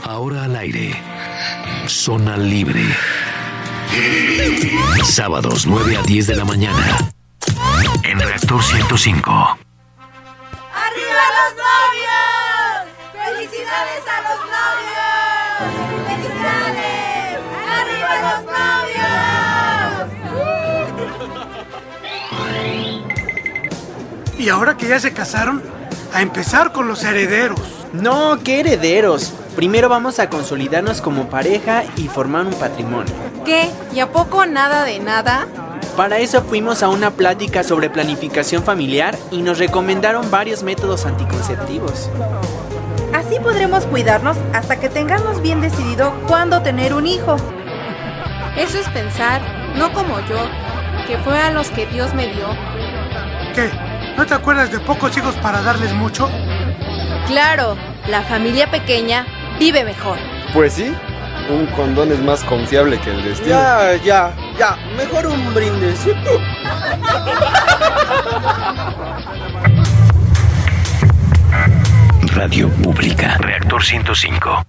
Ahora al aire. Zona Libre. Sábados 9 a 10 de la mañana. En Reactor 105. ¡Arriba los novios! ¡Felicidades a los novios! ¡Felicidades! ¡Arriba los novios! Y ahora que ya se casaron, a empezar con los herederos. No, ¿qué herederos? Primero vamos a consolidarnos como pareja y formar un patrimonio. ¿Qué? ¿Y a poco nada de nada? Para eso fuimos a una plática sobre planificación familiar y nos recomendaron varios métodos anticonceptivos. Así podremos cuidarnos hasta que tengamos bien decidido cuándo tener un hijo. Eso es pensar, no como yo, que fue a los que Dios me dio. ¿Qué? ¿No te acuerdas de pocos hijos para darles mucho? Claro, la familia pequeña vive mejor. Pues sí, un condón es más confiable que el destino. Ya, mejor un brindis. Radio Pública. Reactor 105.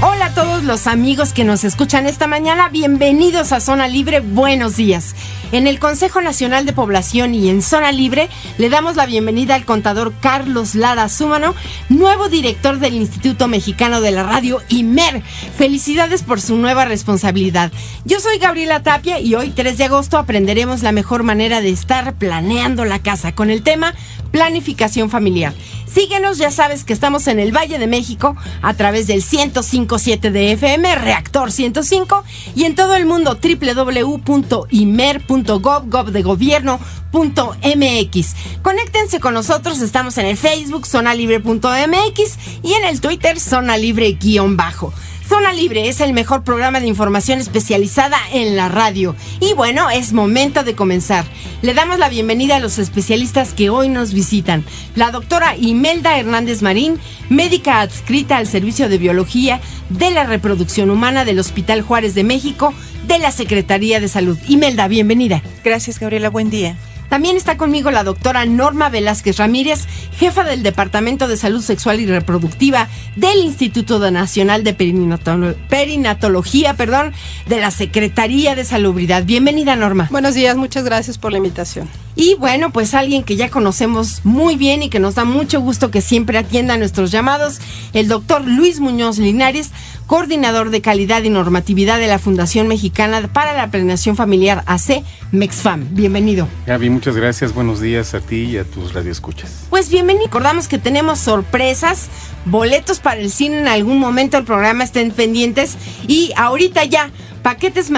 Hola a todos los amigos que nos escuchan esta mañana, bienvenidos a Zona Libre, buenos días. En el Consejo Nacional de Población y en Zona Libre le damos la bienvenida al contador Carlos Lara Súmano, nuevo director del Instituto Mexicano de la Radio, IMER. Felicidades por su nueva responsabilidad. Yo soy Gabriela Tapia y hoy 3 de agosto aprenderemos la mejor manera de estar planeando la casa con el tema planificación familiar. Síguenos, ya sabes que estamos en el Valle de México a través del 105.7 de FM, Reactor 105, y en todo el mundo www.imer.gov.mx. Conéctense con nosotros, estamos en el Facebook zonalibre.mx y en el Twitter Zona Libre _ Zona Libre es el mejor programa de información especializada en la radio. Y bueno, es momento de comenzar. Le damos la bienvenida a los especialistas que hoy nos visitan. La doctora Imelda Hernández Marín, médica adscrita al Servicio de Biología de la Reproducción Humana del Hospital Juárez de México, de la Secretaría de Salud. Imelda, bienvenida. Gracias, Gabriela, buen día. También está conmigo la doctora Norma Velázquez Ramírez, jefa del Departamento de Salud Sexual y Reproductiva del Instituto Nacional de Perinatología, de la Secretaría de Salubridad. Bienvenida, Norma. Buenos días, muchas gracias por la invitación. Y bueno, pues alguien que ya conocemos muy bien y que nos da mucho gusto que siempre atienda nuestros llamados, el doctor Luis Muñoz Linares, coordinador de calidad y normatividad de la Fundación Mexicana para la Planeación Familiar AC, MEXFAM. Bienvenido. Gaby, muchas gracias. Buenos días a ti y a tus radioescuchas. Pues bienvenido. Recordamos que tenemos sorpresas, boletos para el cine en algún momento del programa, estén pendientes. Y ahorita ya, paquetes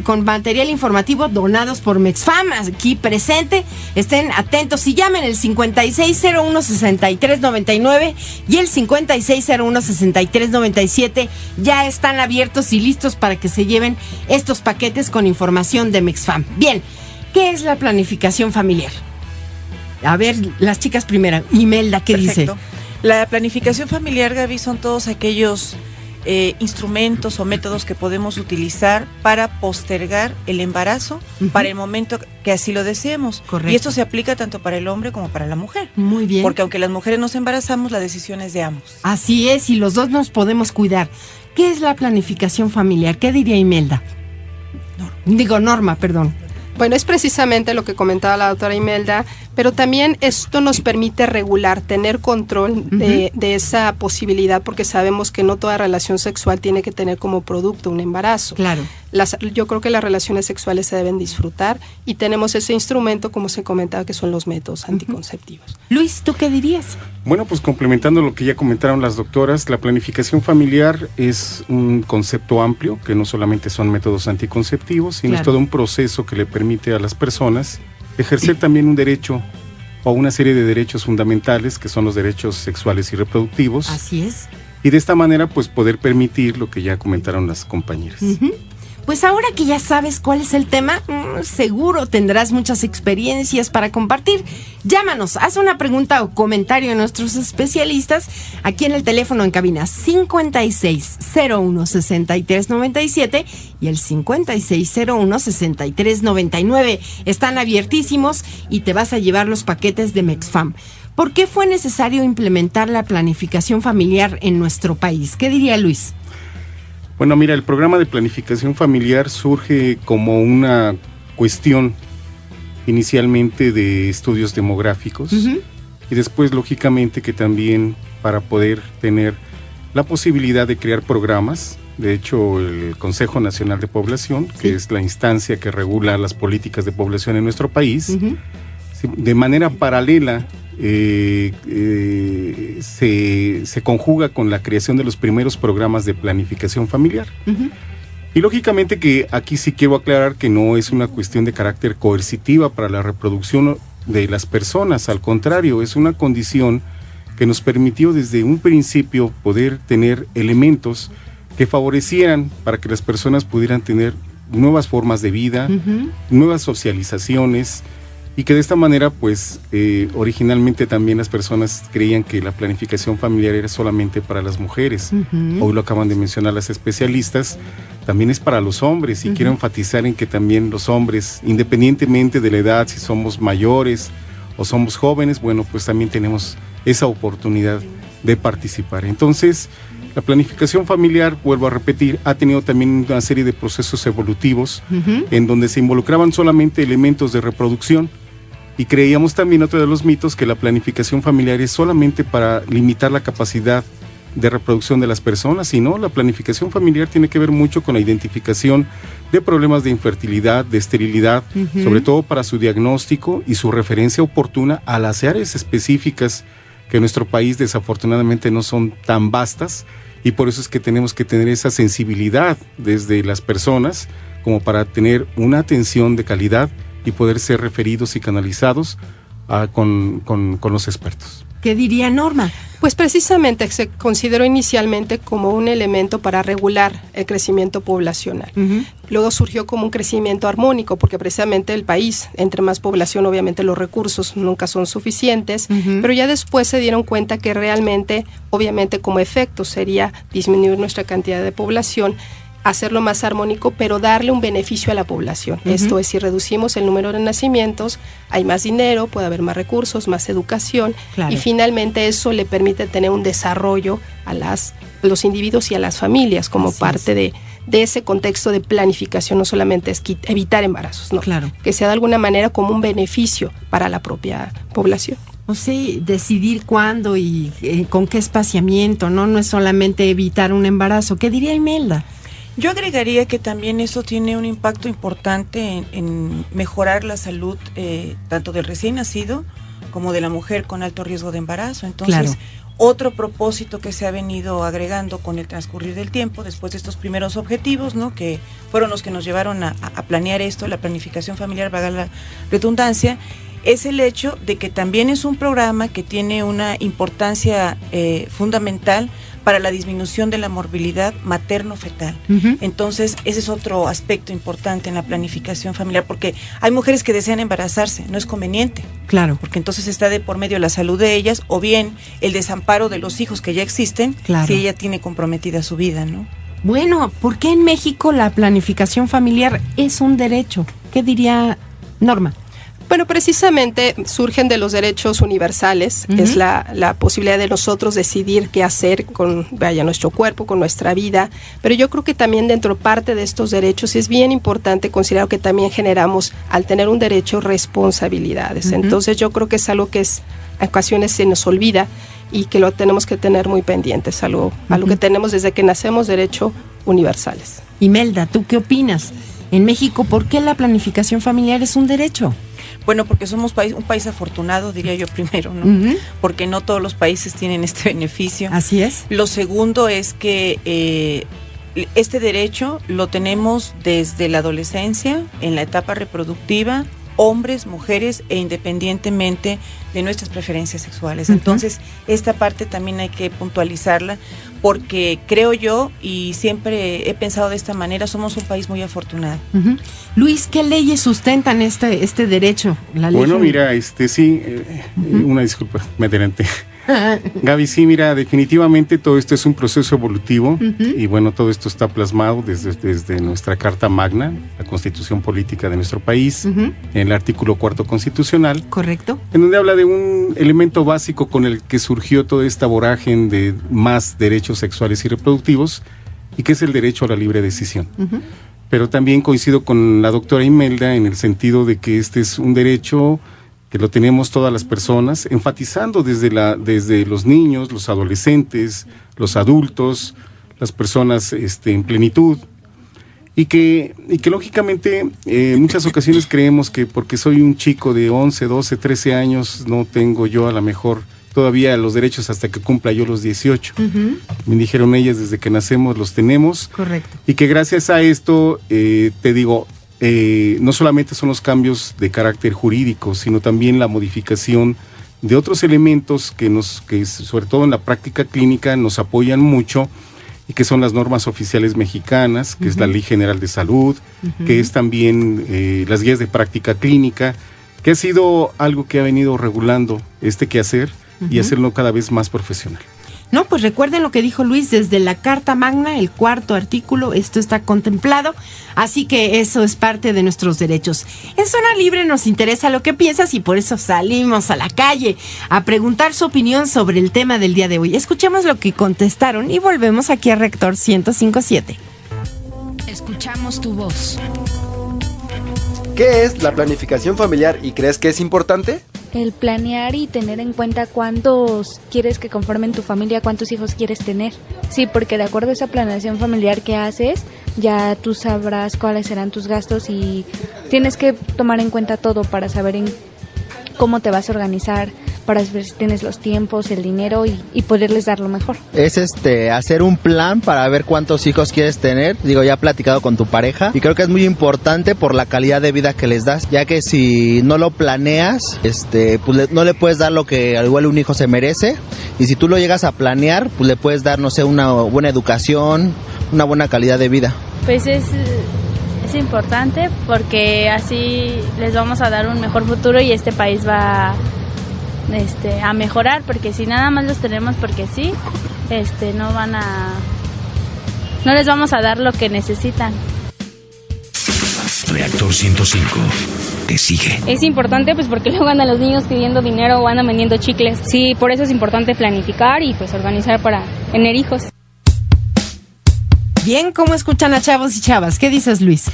con material informativo donados por MEXFAM, aquí presente. Estén atentos y llamen el 5601-6399 y el 5601-6397. Ya están abiertos y listos para que se lleven estos paquetes con información de MEXFAM. Bien, ¿qué es la planificación familiar? A ver, las chicas primero. Imelda, ¿qué Perfecto. dice? La planificación familiar, Gaby, son todos aquellos instrumentos o métodos que podemos utilizar para postergar el embarazo para el momento que así lo deseemos. Correcto. Y esto se aplica tanto para el hombre como para la mujer. Muy bien. Porque aunque las mujeres nos embarazamos, la decisión es de ambos. Así es, y los dos nos podemos cuidar. ¿Qué es la planificación familiar? ¿Qué diría Imelda? Norma, perdón. Bueno, es precisamente lo que comentaba la doctora Imelda, pero también esto nos permite regular, tener control de esa posibilidad, porque sabemos que no toda relación sexual tiene que tener como producto un embarazo. Claro. Yo creo que las relaciones sexuales se deben disfrutar y tenemos ese instrumento, como se comentaba, que son los métodos anticonceptivos. Luis, ¿tú qué dirías? Bueno, pues complementando lo que ya comentaron las doctoras, la planificación familiar es un concepto amplio, que no solamente son métodos anticonceptivos, sino es todo un proceso que le permite a las personas ejercer también un derecho o una serie de derechos fundamentales, que son los derechos sexuales y reproductivos. Así es. Y de esta manera, pues poder permitir lo que ya comentaron las compañeras. pues ahora que ya sabes cuál es el tema, seguro tendrás muchas experiencias para compartir. Llámanos, haz una pregunta o comentario a nuestros especialistas aquí en el teléfono en cabina 5601-6397 y el 5601-6399. Están abiertísimos y te vas a llevar los paquetes de Mexfam. ¿Por qué fue necesario implementar la planificación familiar en nuestro país? ¿Qué diría Luis? Bueno, mira, el programa de planificación familiar surge como una cuestión inicialmente de estudios demográficos y después, lógicamente, que también para poder tener la posibilidad de crear programas. De hecho, el Consejo Nacional de Población, que es la instancia que regula las políticas de población en nuestro país, de manera paralela se conjuga con la creación de los primeros programas de planificación familiar. Y lógicamente que aquí sí quiero aclarar que no es una cuestión de carácter coercitiva para la reproducción de las personas, al contrario, es una condición que nos permitió desde un principio poder tener elementos que favorecieran para que las personas pudieran tener nuevas formas de vida, nuevas socializaciones, y que de esta manera, pues, originalmente también las personas creían que la planificación familiar era solamente para las mujeres. Hoy lo acaban de mencionar las especialistas, también es para los hombres, y quiero enfatizar en que también los hombres, independientemente de la edad, si somos mayores o somos jóvenes, bueno, pues también tenemos esa oportunidad de participar. Entonces, la planificación familiar, vuelvo a repetir, ha tenido también una serie de procesos evolutivos en donde se involucraban solamente elementos de reproducción. Y creíamos también, otro de los mitos, que la planificación familiar es solamente para limitar la capacidad de reproducción de las personas, y no, la planificación familiar tiene que ver mucho con la identificación de problemas de infertilidad, de esterilidad, sobre todo para su diagnóstico y su referencia oportuna a las áreas específicas que en nuestro país desafortunadamente no son tan vastas, y por eso es que tenemos que tener esa sensibilidad desde las personas como para tener una atención de calidad y poder ser referidos y canalizados con los expertos. ¿Qué diría Norma? Pues precisamente se consideró inicialmente como un elemento para regular el crecimiento poblacional. Luego surgió como un crecimiento armónico, porque precisamente el país, entre más población, obviamente los recursos nunca son suficientes, pero ya después se dieron cuenta que realmente, obviamente como efecto sería disminuir nuestra cantidad de población, hacerlo más armónico, pero darle un beneficio a la población. Esto es, si reducimos el número de nacimientos, hay más dinero, puede haber más recursos, más educación, y finalmente eso le permite tener un desarrollo a los individuos y a las familias como parte de ese contexto de planificación. No solamente es evitar embarazos, no, que sea de alguna manera como un beneficio para la propia población. O sea, decidir cuándo y con qué espaciamiento, no es solamente evitar un embarazo. ¿Qué diría Imelda? Yo agregaría que también eso tiene un impacto importante en mejorar la salud tanto del recién nacido como de la mujer con alto riesgo de embarazo. Entonces, otro propósito que se ha venido agregando con el transcurrir del tiempo, después de estos primeros objetivos, ¿no?, que fueron los que nos llevaron a planear esto, la planificación familiar, valga la redundancia, es el hecho de que también es un programa que tiene una importancia fundamental para la disminución de la morbilidad materno-fetal. Entonces, ese es otro aspecto importante en la planificación familiar, porque hay mujeres que desean embarazarse, no es conveniente. Claro. Porque entonces está de por medio la salud de ellas, o bien el desamparo de los hijos que ya existen, si ella tiene comprometida su vida, ¿no? Bueno, ¿por qué en México la planificación familiar es un derecho? ¿Qué diría Norma? Bueno, precisamente surgen de los derechos universales, es la posibilidad de nosotros decidir qué hacer con nuestro cuerpo, con nuestra vida, pero yo creo que también dentro parte de estos derechos es bien importante considerar que también generamos, al tener un derecho, responsabilidades. Entonces yo creo que es algo que en ocasiones se nos olvida y que lo tenemos que tener muy pendientes, algo que tenemos desde que nacemos, derechos universales. Imelda, ¿tú qué opinas? En México, ¿por qué la planificación familiar es un derecho? Bueno, porque somos un país afortunado, diría yo primero, ¿no? Porque no todos los países tienen este beneficio. Así es. Lo segundo es que este derecho lo tenemos desde la adolescencia, en la etapa reproductiva, hombres, mujeres e independientemente de nuestras preferencias sexuales. Entonces, esta parte también hay que puntualizarla porque creo yo, y siempre he pensado de esta manera, somos un país muy afortunado. Luis, ¿qué leyes sustentan este derecho? La ley bueno, mira, una disculpa, me adelanté. Gaby, sí, mira, definitivamente todo esto es un proceso evolutivo y bueno, todo esto está plasmado desde nuestra Carta Magna, la Constitución Política de nuestro país, en el artículo 4 constitucional. Correcto. En donde habla de un elemento básico con el que surgió toda esta vorágine de más derechos sexuales y reproductivos, y que es el derecho a la libre decisión. Pero también coincido con la doctora Imelda en el sentido de que este es un derecho que lo tenemos todas las personas, enfatizando desde los niños, los adolescentes, los adultos, las personas en plenitud, y que lógicamente en muchas ocasiones creemos que porque soy un chico de 11, 12, 13 años, no tengo yo a lo mejor todavía los derechos hasta que cumpla yo los 18. Me dijeron ellas, desde que nacemos los tenemos. Correcto. Y que gracias a esto, te digo, no solamente son los cambios de carácter jurídico, sino también la modificación de otros elementos que sobre todo en la práctica clínica nos apoyan mucho, y que son las normas oficiales mexicanas, que es la Ley General de Salud, que es también las guías de práctica clínica, que ha sido algo que ha venido regulando este quehacer y hacerlo cada vez más profesional. No, pues recuerden lo que dijo Luis, desde la Carta Magna, el 4º artículo, esto está contemplado, así que eso es parte de nuestros derechos. En Zona Libre nos interesa lo que piensas y por eso salimos a la calle a preguntar su opinión sobre el tema del día de hoy. Escuchemos lo que contestaron y volvemos aquí a Reactor 105.7. Escuchamos tu voz. ¿Qué es la planificación familiar y crees que es importante? El planear y tener en cuenta cuántos quieres que conformen tu familia, cuántos hijos quieres tener. Sí, porque de acuerdo a esa planeación familiar que haces, ya tú sabrás cuáles serán tus gastos y tienes que tomar en cuenta todo para saber cómo te vas a organizar, para ver si tienes los tiempos, el dinero y poderles dar lo mejor. Es hacer un plan para ver cuántos hijos quieres tener. Digo, ya he platicado con tu pareja y creo que es muy importante por la calidad de vida que les das, ya que si no lo planeas, pues no le puedes dar lo que al igual un hijo se merece, y si tú lo llegas a planear, pues le puedes dar, no sé, una buena educación, una buena calidad de vida. Pues es importante porque así les vamos a dar un mejor futuro y este país va a mejorar, porque si nada más los tenemos porque sí, no les vamos a dar lo que necesitan. Reactor 105 te sigue. Es importante pues porque luego andan los niños pidiendo dinero o andan vendiendo chicles. Sí, por eso es importante planificar y pues organizar para tener hijos. Bien, ¿cómo escuchan a chavos y chavas? ¿Qué dices, Luis?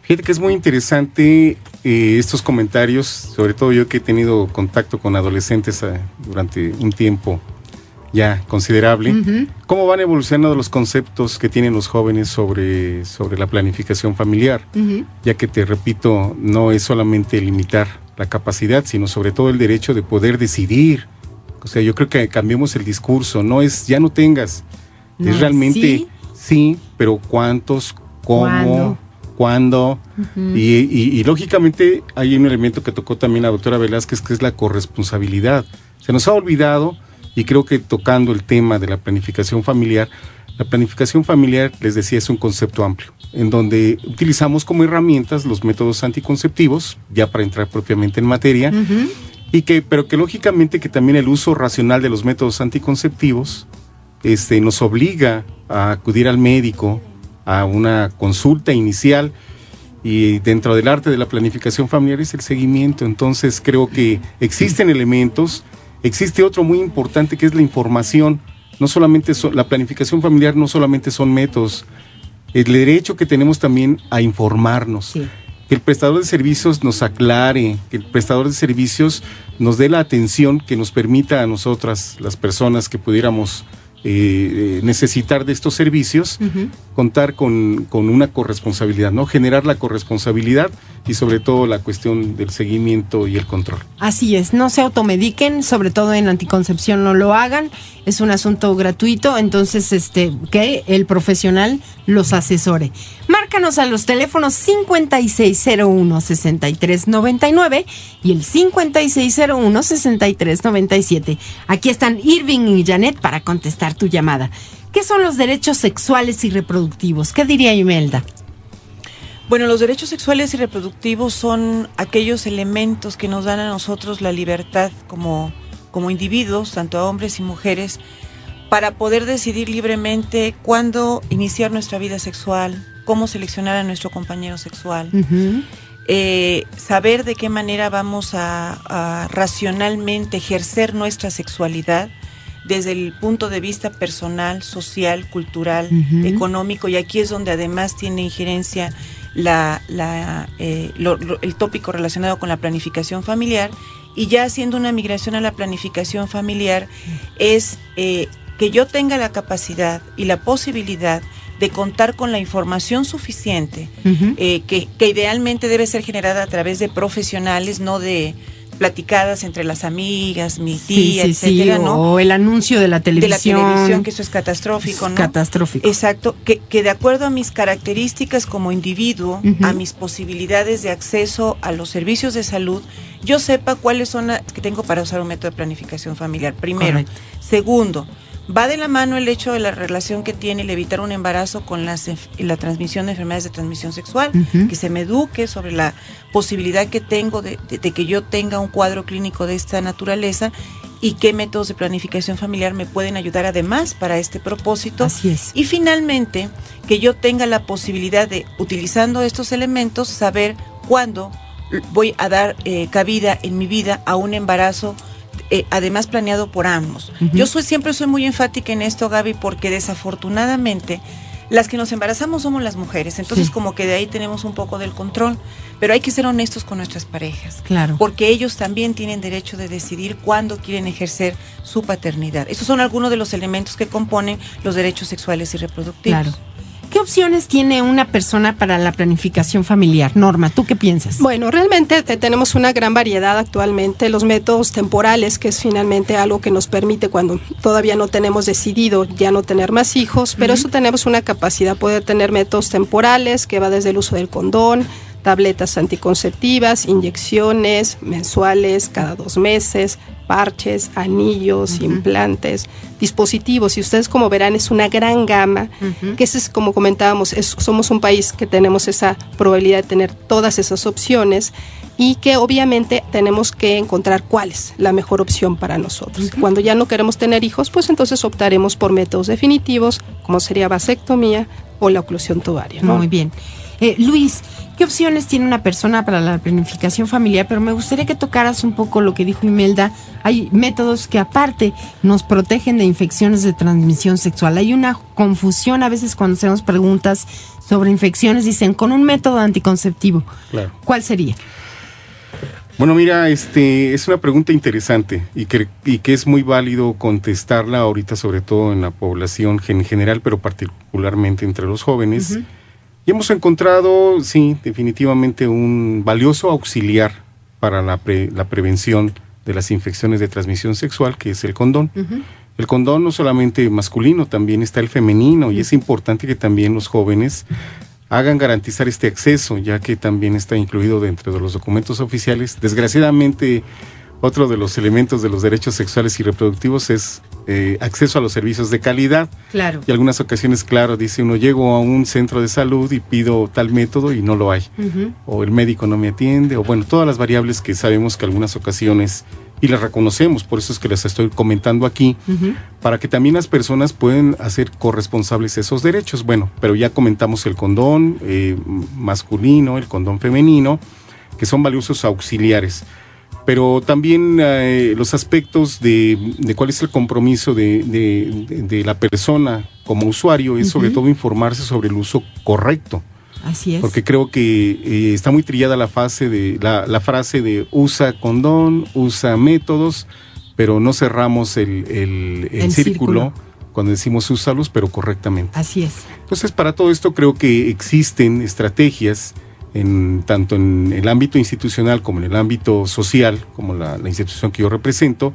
Fíjate que es muy interesante estos comentarios, sobre todo yo que he tenido contacto con adolescentes durante un tiempo ya considerable, cómo van evolucionando los conceptos que tienen los jóvenes sobre la planificación familiar, ya que te repito, no es solamente limitar la capacidad, sino sobre todo el derecho de poder decidir. O sea, yo creo que cambiemos el discurso, no es ya no tengas, es realmente sí, pero cuántos, cómo, cuándo, y lógicamente hay un elemento que tocó también la doctora Velázquez, que es la corresponsabilidad. Se nos ha olvidado, y creo que tocando el tema de la planificación familiar, les decía, es un concepto amplio, en donde utilizamos como herramientas los métodos anticonceptivos, ya para entrar propiamente en materia, pero que lógicamente que también el uso racional de los métodos anticonceptivos nos obliga a acudir al médico, a una consulta inicial, y dentro del arte de la planificación familiar es el seguimiento. Entonces creo que existen elementos, existe otro muy importante que es la información. No solamente la planificación familiar no solamente son métodos, el derecho que tenemos también a informarnos, que el prestador de servicios nos aclare, que el prestador de servicios nos dé la atención que nos permita a nosotras, las personas que pudiéramos necesitar de estos servicios, contar con una corresponsabilidad, ¿no? Generar la corresponsabilidad y sobre todo la cuestión del seguimiento y el control. Así es, no se automediquen, sobre todo en anticoncepción no lo hagan, es un asunto gratuito, entonces que el profesional los asesore. Márcanos a los teléfonos 5601-6399 y el 5601-6397. Aquí están Irving y Janet para contestar tu llamada. ¿Qué son los derechos sexuales y reproductivos? ¿Qué diría Imelda? Bueno, los derechos sexuales y reproductivos son aquellos elementos que nos dan a nosotros la libertad como individuos, tanto a hombres y mujeres, para poder decidir libremente cuándo iniciar nuestra vida sexual, cómo seleccionar a nuestro compañero sexual, saber de qué manera vamos a racionalmente ejercer nuestra sexualidad desde el punto de vista personal, social, cultural, económico, y aquí es donde además tiene injerencia el tópico relacionado con la planificación familiar. Y ya haciendo una migración a la planificación familiar es que yo tenga la capacidad y la posibilidad de contar con la información suficiente, que idealmente debe ser generada a través de profesionales, no de platicadas entre las amigas, mi tía, etcétera, ¿no? O el anuncio de la televisión. De la televisión, que eso es catastrófico, ¿no? Catastrófico. Exacto, que de acuerdo a mis características como individuo, a mis posibilidades de acceso a los servicios de salud, yo sepa cuáles son las que tengo para usar un método de planificación familiar, primero. Correcto. Segundo, va de la mano el hecho de la relación que tiene el evitar un embarazo con la transmisión de enfermedades de transmisión sexual, que se me eduque sobre la posibilidad que tengo de que yo tenga un cuadro clínico de esta naturaleza y qué métodos de planificación familiar me pueden ayudar además para este propósito. Así es. Y finalmente, que yo tenga la posibilidad de, utilizando estos elementos, saber cuándo voy a dar cabida en mi vida a un embarazo además planeado por ambos. Yo siempre soy muy enfática en esto, Gaby, porque desafortunadamente las que nos embarazamos somos las mujeres, entonces como que de ahí tenemos un poco del control, pero hay que ser honestos con nuestras parejas, claro, porque ellos también tienen derecho de decidir cuándo quieren ejercer su paternidad. Esos son algunos de los elementos que componen los derechos sexuales y reproductivos. Claro. ¿Qué opciones tiene una persona para la planificación familiar? Norma, ¿tú qué piensas? Bueno, realmente tenemos una gran variedad actualmente. Los métodos temporales, que es finalmente algo que nos permite cuando todavía no tenemos decidido ya no tener más hijos, pero eso tenemos una capacidad, poder tener métodos temporales que va desde el uso del condón, tabletas anticonceptivas, inyecciones mensuales cada 2 meses, parches, anillos, implantes, dispositivos. Y ustedes como verán es una gran gama, que es como comentábamos, somos un país que tenemos esa probabilidad de tener todas esas opciones y que obviamente tenemos que encontrar cuál es la mejor opción para nosotros. Cuando ya no queremos tener hijos, pues entonces optaremos por métodos definitivos, como sería vasectomía o la oclusión tubaria, ¿no? Muy bien. Luis, ¿qué opciones tiene una persona para la planificación familiar? Pero me gustaría que tocaras un poco lo que dijo Imelda. Hay métodos que aparte nos protegen de infecciones de transmisión sexual. Hay una confusión a veces cuando hacemos preguntas sobre infecciones, dicen con un método anticonceptivo. Claro. ¿Cuál sería? Bueno, mira, es una pregunta interesante y que es muy válido contestarla ahorita, sobre todo en la población en general, pero particularmente entre los jóvenes. Y hemos encontrado, sí, definitivamente un valioso auxiliar para la prevención de las infecciones de transmisión sexual, que es el condón. El condón no solamente masculino, también está el femenino, y es importante que también los jóvenes hagan garantizar este acceso, ya que también está incluido dentro de los documentos oficiales. Desgraciadamente, otro de los elementos de los derechos sexuales y reproductivos es acceso a los servicios de calidad. Claro. Y algunas ocasiones, claro, dice uno, llego a un centro de salud y pido tal método y no lo hay. O el médico no me atiende, o bueno, todas las variables que sabemos que algunas ocasiones, y las reconocemos, por eso es que les estoy comentando aquí, para que también las personas puedan hacer corresponsables esos derechos. Bueno, pero ya comentamos el condón masculino, el condón femenino, que son valiosos auxiliares. Pero también los aspectos de cuál es el compromiso de la persona como usuario es sobre todo informarse sobre el uso correcto. Así es. Porque creo que está muy trillada la frase de usa condón, usa métodos, pero no cerramos el círculo cuando decimos úsalos, pero correctamente. Así es. Entonces, para todo esto creo que existen estrategias tanto en el ámbito institucional como en el ámbito social, como la institución que yo represento,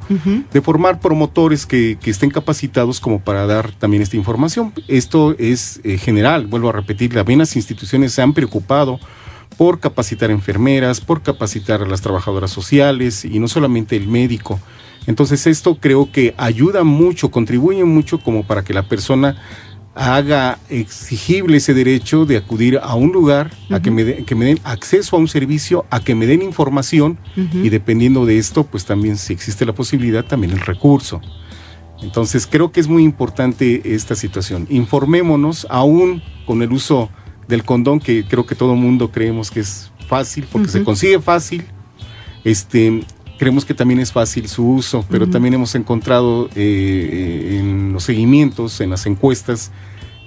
de formar promotores que estén capacitados como para dar también esta información. Esto es general, vuelvo a repetir, también las instituciones se han preocupado por capacitar enfermeras, por capacitar a las trabajadoras sociales y no solamente el médico. Entonces esto creo que ayuda mucho, contribuye mucho como para que la persona haga exigible ese derecho de acudir a un lugar, a que me den acceso a un servicio, a que me den información y dependiendo de esto, pues también si existe la posibilidad, también el recurso. Entonces creo que es muy importante esta situación. Informémonos aún con el uso del condón, que creo que todo mundo creemos que es fácil, porque se consigue fácil. Creemos que también es fácil su uso, pero también hemos encontrado en los seguimientos, en las encuestas,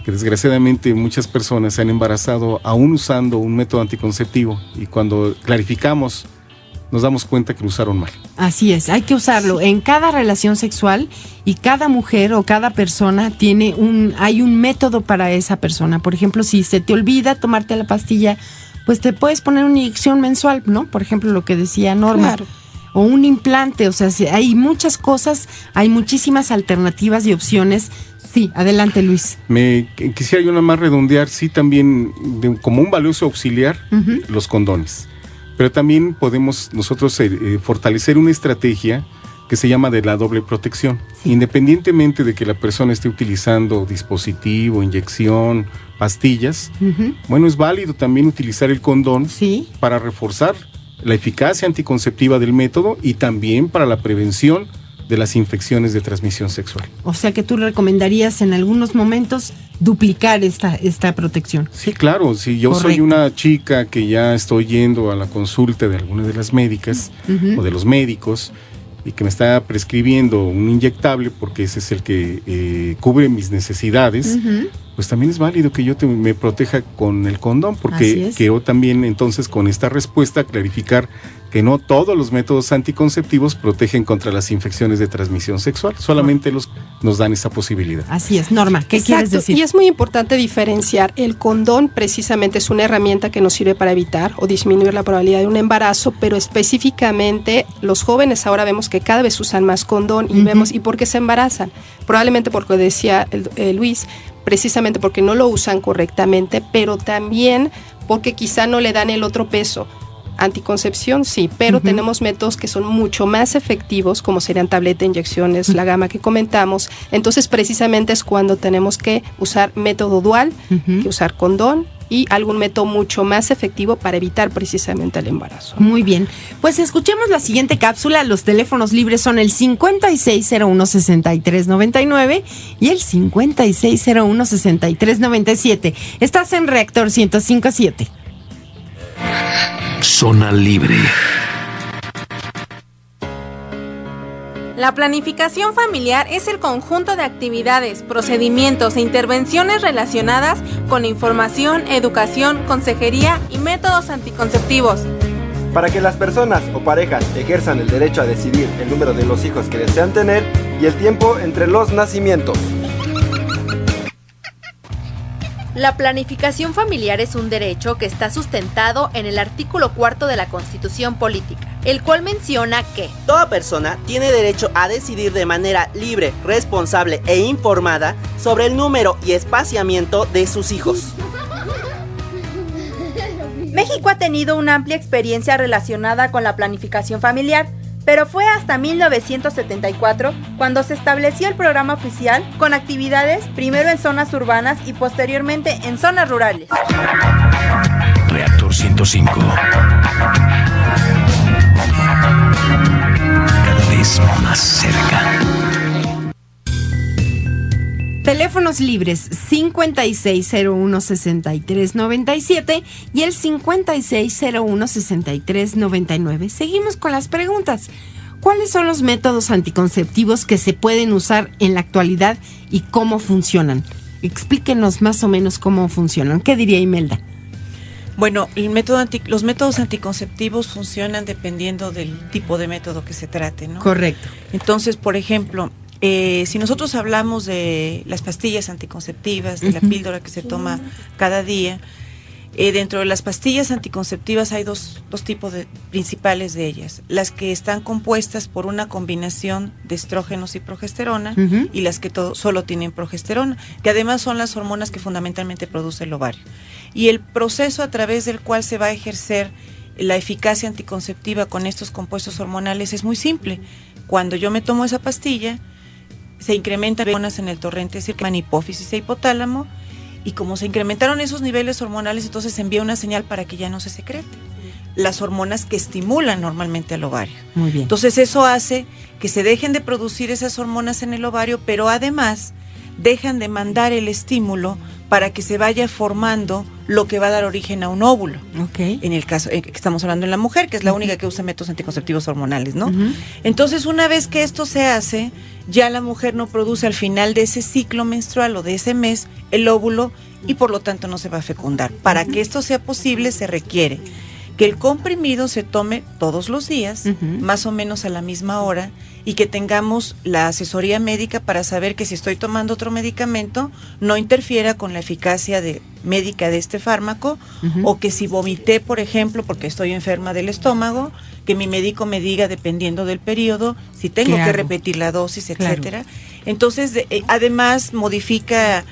que desgraciadamente muchas personas se han embarazado aún usando un método anticonceptivo y cuando clarificamos nos damos cuenta que lo usaron mal. Así es, hay que usarlo en cada relación sexual y cada mujer o cada persona hay un método para esa persona. Por ejemplo, si se te olvida tomarte la pastilla, pues te puedes poner una inyección mensual, ¿no? Por ejemplo, lo que decía Norma. Claro. O un implante, o sea, hay muchas cosas, hay muchísimas alternativas y opciones. Sí, adelante, Luis. Quisiera yo nada más redondear, sí, también como un valioso auxiliar, los condones. Pero también podemos nosotros fortalecer una estrategia que se llama de la doble protección. Sí. Independientemente de que la persona esté utilizando dispositivo, inyección, pastillas, bueno, es válido también utilizar el condón para reforzar la eficacia anticonceptiva del método y también para la prevención de las infecciones de transmisión sexual. O sea que tú recomendarías en algunos momentos duplicar esta protección. Sí, claro. Si yo soy una chica que ya estoy yendo a la consulta de alguna de las médicas o de los médicos y que me está prescribiendo un inyectable porque ese es el que cubre mis necesidades, pues también es válido que yo me proteja con el condón, porque quiero también entonces con esta respuesta clarificar que no todos los métodos anticonceptivos protegen contra las infecciones de transmisión sexual, solamente nos dan esa posibilidad. Así es, Norma, ¿qué quieres decir? Y es muy importante diferenciar, el condón precisamente es una herramienta que nos sirve para evitar o disminuir la probabilidad de un embarazo, pero específicamente los jóvenes ahora vemos que cada vez usan más condón y vemos, ¿y por qué se embarazan? Probablemente porque decía Luis, precisamente porque no lo usan correctamente, pero también porque quizá no le dan el otro peso. Anticoncepción sí, pero tenemos métodos que son mucho más efectivos, como serían tableta, inyecciones, la gama que comentamos. Entonces precisamente es cuando tenemos que usar método dual, que usar condón y algún método mucho más efectivo para evitar precisamente el embarazo. Muy bien, pues escuchemos la siguiente cápsula. Los teléfonos libres son el 5601-6399 y el 5601-6397. Estás en Reactor 105.7. Zona Libre. La planificación familiar es el conjunto de actividades, procedimientos e intervenciones relacionadas con información, educación, consejería y métodos anticonceptivos. Para que las personas o parejas ejerzan el derecho a decidir el número de los hijos que desean tener y el tiempo entre los nacimientos. La planificación familiar es un derecho que está sustentado en el artículo 4 de la Constitución Política, el cual menciona que toda persona tiene derecho a decidir de manera libre, responsable e informada sobre el número y espaciamiento de sus hijos. México ha tenido una amplia experiencia relacionada con la planificación familiar, pero fue hasta 1974 cuando se estableció el programa oficial con actividades primero en zonas urbanas y posteriormente en zonas rurales. Reactor 105. Cada vez más cerca. Teléfonos libres 5601-6397 y el 5601-6399. Seguimos con las preguntas. ¿Cuáles son los métodos anticonceptivos que se pueden usar en la actualidad y cómo funcionan? Explíquenos más o menos cómo funcionan. ¿Qué diría Imelda? Bueno, los métodos anticonceptivos funcionan dependiendo del tipo de método que se trate, ¿no? Correcto. Entonces, por ejemplo, Si nosotros hablamos de las pastillas anticonceptivas, de la píldora que se toma cada día, dentro de las pastillas anticonceptivas hay dos tipos principales de ellas. Las que están compuestas por una combinación de estrógenos y progesterona, y las que solo tienen progesterona, que además son las hormonas que fundamentalmente produce el ovario. Y el proceso a través del cual se va a ejercer la eficacia anticonceptiva con estos compuestos hormonales es muy simple. Cuando yo me tomo esa pastilla, se incrementan hormonas en el torrente circadiano, hipófisis e hipotálamo, y como se incrementaron esos niveles hormonales, entonces se envía una señal para que ya no se secrete las hormonas que estimulan normalmente al ovario. Muy bien. Entonces eso hace que se dejen de producir esas hormonas en el ovario, pero además dejan de mandar el estímulo para que se vaya formando lo que va a dar origen a un óvulo. Okay. En el caso que estamos hablando en la mujer, que es la única que usa métodos anticonceptivos hormonales, ¿no? Entonces, una vez que esto se hace, ya la mujer no produce al final de ese ciclo menstrual o de ese mes el óvulo y por lo tanto no se va a fecundar. Para que esto sea posible se requiere que el comprimido se tome todos los días, más o menos a la misma hora, y que tengamos la asesoría médica para saber que si estoy tomando otro medicamento no interfiera con la eficacia médica de este fármaco, o que si vomité, por ejemplo, porque estoy enferma del estómago, que mi médico me diga, dependiendo del periodo, si tengo que repetir la dosis, etcétera. Entonces, además modifica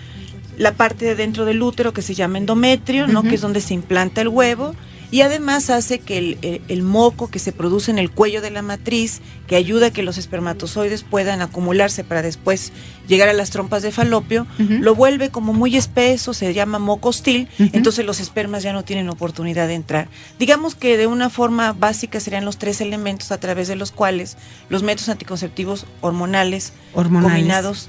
la parte de dentro del útero que se llama endometrio, ¿no? Que es donde se implanta el huevo. Y además hace que el moco que se produce en el cuello de la matriz, que ayuda a que los espermatozoides puedan acumularse para después llegar a las trompas de falopio, lo vuelve como muy espeso, se llama moco hostil, entonces los espermas ya no tienen oportunidad de entrar. Digamos que de una forma básica serían los 3 elementos a través de los cuales los métodos anticonceptivos hormonales. Combinados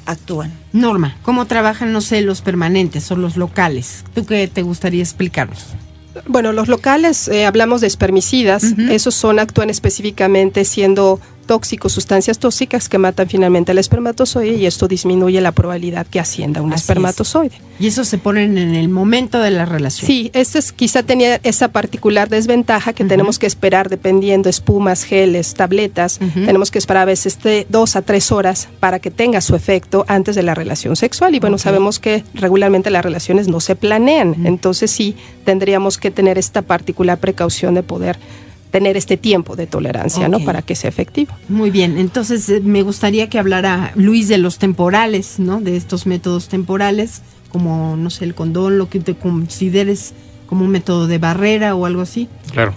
actúan. Norma, ¿cómo trabajan, no sé, los permanentes o los locales? ¿Tú qué te gustaría explicarnos? Bueno, los locales, hablamos de espermicidas, esos actúan específicamente siendo tóxicos, sustancias tóxicas que matan finalmente al espermatozoide, y esto disminuye la probabilidad que ascienda un espermatozoide. Y eso se ponen en el momento de la relación. Sí, quizá tenía esa particular desventaja que tenemos que esperar dependiendo espumas, geles, tabletas, tenemos que esperar a veces 2 a 3 horas para que tenga su efecto antes de la relación sexual, y bueno, sabemos que regularmente las relaciones no se planean, entonces sí tendríamos que tener esta particular precaución de poder tener este tiempo de tolerancia, ¿no? Para que sea efectivo. Muy bien, entonces me gustaría que hablara Luis de los temporales, ¿no? De estos métodos temporales, como, no sé, el condón, lo que te consideres como un método de barrera o algo así. Claro.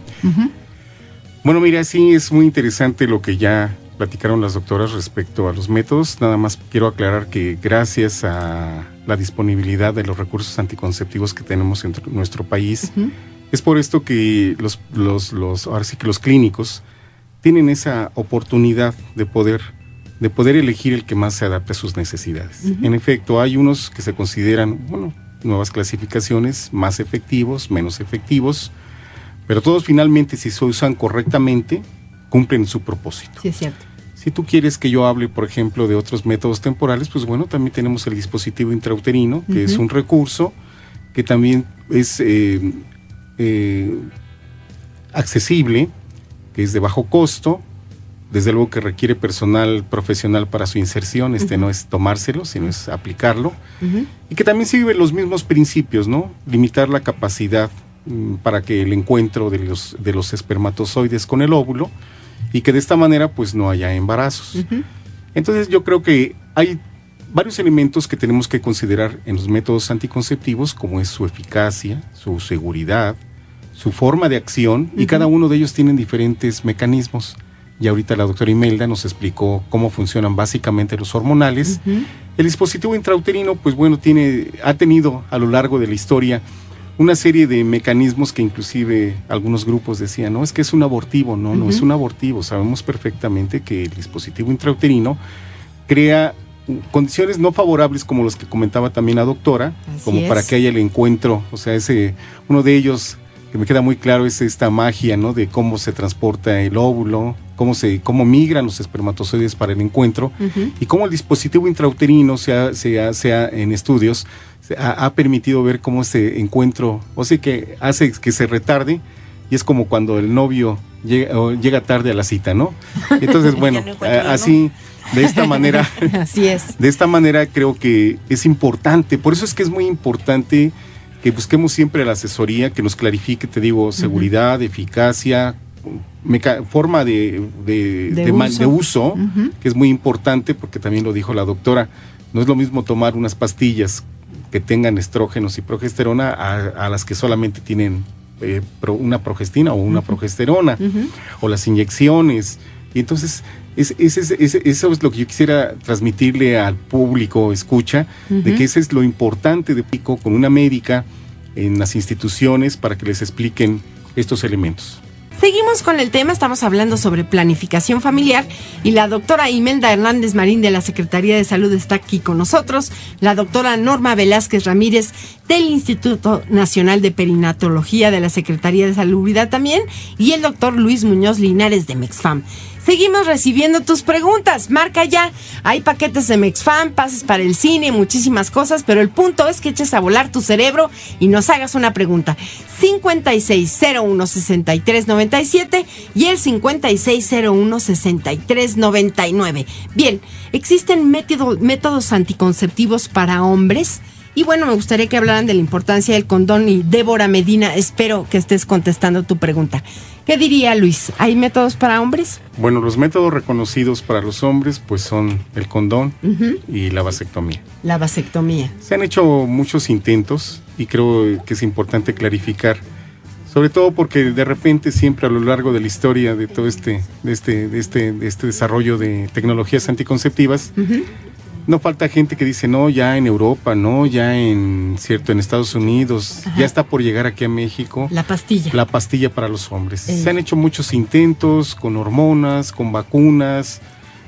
Bueno, mira, sí es muy interesante lo que ya platicaron las doctoras respecto a los métodos. Nada más quiero aclarar que gracias a la disponibilidad de los recursos anticonceptivos que tenemos en nuestro país, es por esto que ahora sí que los clínicos tienen esa oportunidad de poder elegir el que más se adapte a sus necesidades. En efecto, hay unos que se consideran, nuevas clasificaciones, más efectivos, menos efectivos, pero todos finalmente, si se usan correctamente, cumplen su propósito. Sí, es cierto. Si tú quieres que yo hable, por ejemplo, de otros métodos temporales, pues bueno, también tenemos el dispositivo intrauterino, que es un recurso que también es accesible, que es de bajo costo, desde luego que requiere personal profesional para su inserción, no es tomárselo, sino es aplicarlo, y que también sigue los mismos principios, ¿no? Limitar la capacidad para que el encuentro de los espermatozoides con el óvulo, y que de esta manera pues no haya embarazos. Entonces yo creo que hay varios elementos que tenemos que considerar en los métodos anticonceptivos, como es su eficacia, su seguridad, su forma de acción, y cada uno de ellos tienen diferentes mecanismos. Y ahorita la doctora Imelda nos explicó cómo funcionan básicamente los hormonales. El dispositivo intrauterino, pues bueno, ha tenido a lo largo de la historia una serie de mecanismos que inclusive algunos grupos decían, no, es que es un abortivo. No es un abortivo. Sabemos perfectamente que el dispositivo intrauterino crea condiciones no favorables, como los que comentaba también la doctora, para que haya el encuentro. O sea, uno de ellos que me queda muy claro es esta magia, ¿no? De cómo se transporta el óvulo, cómo migran los espermatozoides para el encuentro, y cómo el dispositivo intrauterino en estudios ha permitido ver cómo ese encuentro, o sea, que hace que se retarde, y es como cuando el novio llega tarde a la cita, ¿no? Entonces, bueno, así, de esta manera, así es. De esta manera creo que es importante, por eso es que es muy importante que busquemos siempre la asesoría, que nos clarifique, te digo, seguridad, eficacia, forma de uso, que es muy importante, porque también lo dijo la doctora, no es lo mismo tomar unas pastillas que tengan estrógenos y progesterona a las que solamente tienen una progestina o una progesterona, o las inyecciones. Y entonces eso es lo que yo quisiera transmitirle al público escucha, de que ese es lo importante de pico con una médica en las instituciones para que les expliquen estos elementos. Seguimos con el tema, estamos hablando sobre planificación familiar y la doctora Imelda Hernández Marín de la Secretaría de Salud está aquí con nosotros, la doctora Norma Velázquez Ramírez del Instituto Nacional de Perinatología de la Secretaría de Salubridad también y el doctor Luis Muñoz Linares de Mexfam. Seguimos recibiendo tus preguntas, marca ya, hay paquetes de Mexfam, pases para el cine, muchísimas cosas, pero el punto es que eches a volar tu cerebro y nos hagas una pregunta. 5601-6397 y el 5601-6399. Bien, ¿existen métodos anticonceptivos para hombres? Y bueno, me gustaría que hablaran de la importancia del condón y Débora Medina, espero que estés contestando tu pregunta. ¿Qué diría Luis? ¿Hay métodos para hombres? Bueno, los métodos reconocidos para los hombres pues son el condón y la vasectomía. La vasectomía. Se han hecho muchos intentos y creo que es importante clarificar, sobre todo porque de repente siempre a lo largo de la historia de todo este desarrollo de tecnologías anticonceptivas, no falta gente que dice, no, ya en Europa, no, ya en Estados Unidos, ya está por llegar aquí a México. La pastilla. La pastilla para los hombres. Se han hecho muchos intentos con hormonas, con vacunas,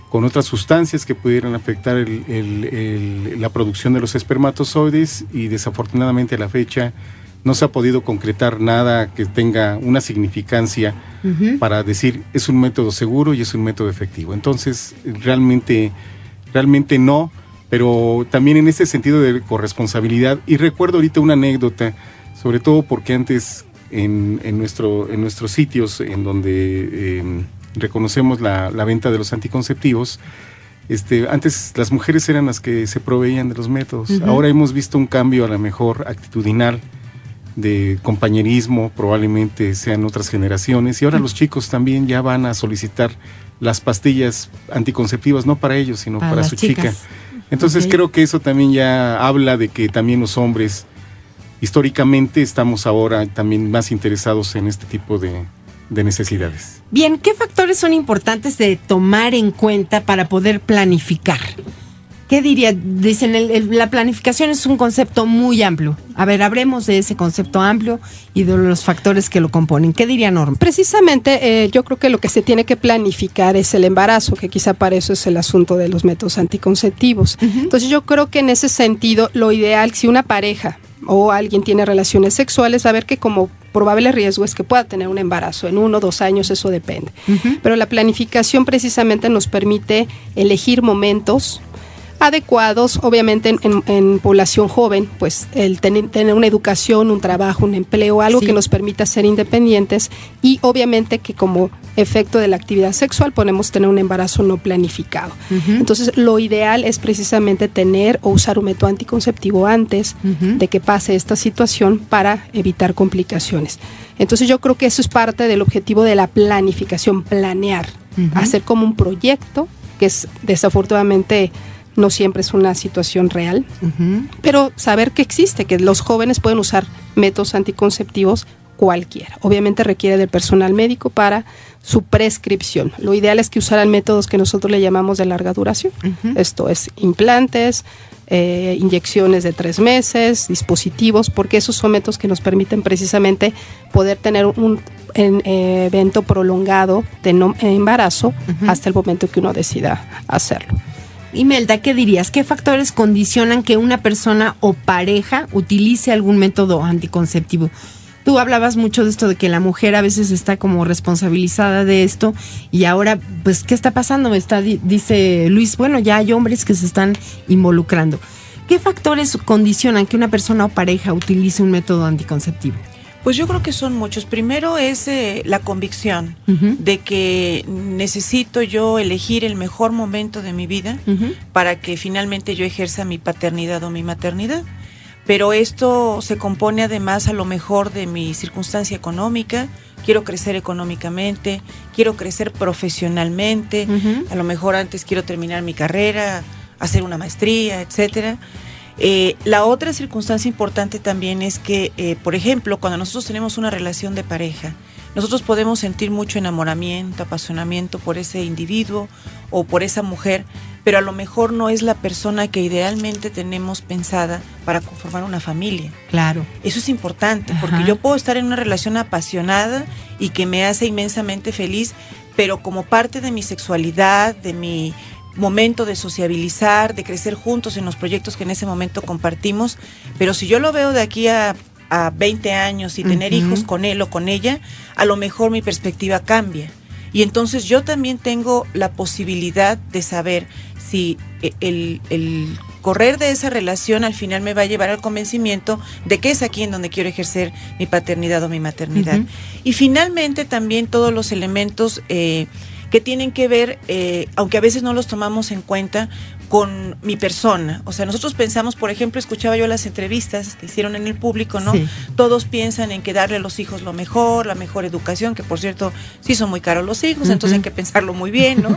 con otras sustancias que pudieran afectar la producción de los espermatozoides y desafortunadamente a la fecha no se ha podido concretar nada que tenga una significancia para decir es un método seguro y es un método efectivo. Entonces, realmente no, pero también en ese sentido de corresponsabilidad. Y recuerdo ahorita una anécdota, sobre todo porque antes en nuestros sitios en donde reconocemos la venta de los anticonceptivos, antes las mujeres eran las que se proveían de los métodos. Ahora hemos visto un cambio a lo mejor actitudinal, de compañerismo, probablemente sean otras generaciones, y ahora los chicos también ya van a solicitar las pastillas anticonceptivas, no para ellos, sino para su chica. Entonces creo que eso también ya habla de que también los hombres, históricamente, estamos ahora también más interesados en este tipo de necesidades. Bien, ¿qué factores son importantes de tomar en cuenta para poder planificar? ¿Qué diría? Dicen, la planificación es un concepto muy amplio. A ver, hablemos de ese concepto amplio y de los factores que lo componen. ¿Qué diría Norma? Precisamente, yo creo que lo que se tiene que planificar es el embarazo, que quizá para eso es el asunto de los métodos anticonceptivos. Entonces, yo creo que en ese sentido, lo ideal, si una pareja o alguien tiene relaciones sexuales, saber que como probable riesgo es que pueda tener un embarazo en 1 o 2 años, eso depende. Pero la planificación precisamente nos permite elegir momentos adecuados, obviamente en población joven, pues el tener una educación, un trabajo, un empleo, algo que nos permita ser independientes y obviamente que como efecto de la actividad sexual podemos tener un embarazo no planificado. Entonces lo ideal es precisamente tener o usar un método anticonceptivo antes de que pase esta situación para evitar complicaciones. Entonces yo creo que eso es parte del objetivo de la planificación, planear, hacer como un proyecto que es desafortunadamente no siempre es una situación real, pero saber que existe, que los jóvenes pueden usar métodos anticonceptivos cualquiera. Obviamente requiere del personal médico para su prescripción. Lo ideal es que usaran métodos que nosotros le llamamos de larga duración. Esto es implantes, inyecciones de 3 meses, dispositivos, porque esos son métodos que nos permiten precisamente poder tener un evento prolongado de embarazo hasta el momento que uno decida hacerlo. Imelda, ¿qué dirías? ¿Qué factores condicionan que una persona o pareja utilice algún método anticonceptivo? Tú hablabas mucho de esto de que la mujer a veces está como responsabilizada de esto y ahora, pues, ¿qué está pasando? Dice Luis, bueno, ya hay hombres que se están involucrando. ¿Qué factores condicionan que una persona o pareja utilice un método anticonceptivo? Pues yo creo que son muchos. Primero es la convicción de que necesito yo elegir el mejor momento de mi vida para que finalmente yo ejerza mi paternidad o mi maternidad. Pero esto se compone además a lo mejor de mi circunstancia económica. Quiero crecer económicamente, quiero crecer profesionalmente, a lo mejor antes quiero terminar mi carrera, hacer una maestría, etcétera. La otra circunstancia importante también es que, por ejemplo, cuando nosotros tenemos una relación de pareja, nosotros podemos sentir mucho enamoramiento, apasionamiento por ese individuo o por esa mujer, pero a lo mejor no es la persona que idealmente tenemos pensada para conformar una familia. Claro. Eso es importante, porque yo puedo estar en una relación apasionada y que me hace inmensamente feliz, pero como parte de mi sexualidad, de mi momento de sociabilizar, de crecer juntos en los proyectos que en ese momento compartimos, pero si yo lo veo de aquí a 20 años y tener hijos con él o con ella, a lo mejor mi perspectiva cambia. Y entonces yo también tengo la posibilidad de saber si el correr de esa relación al final me va a llevar al convencimiento de que es aquí en donde quiero ejercer mi paternidad o mi maternidad. Y finalmente también todos los elementos que tienen que ver, aunque a veces no los tomamos en cuenta, con mi persona. O sea, nosotros pensamos, por ejemplo, escuchaba yo las entrevistas que hicieron en el público, ¿no? Sí. Todos piensan en que darle a los hijos lo mejor, la mejor educación, que por cierto, sí son muy caros los hijos, entonces hay que pensarlo muy bien, ¿no?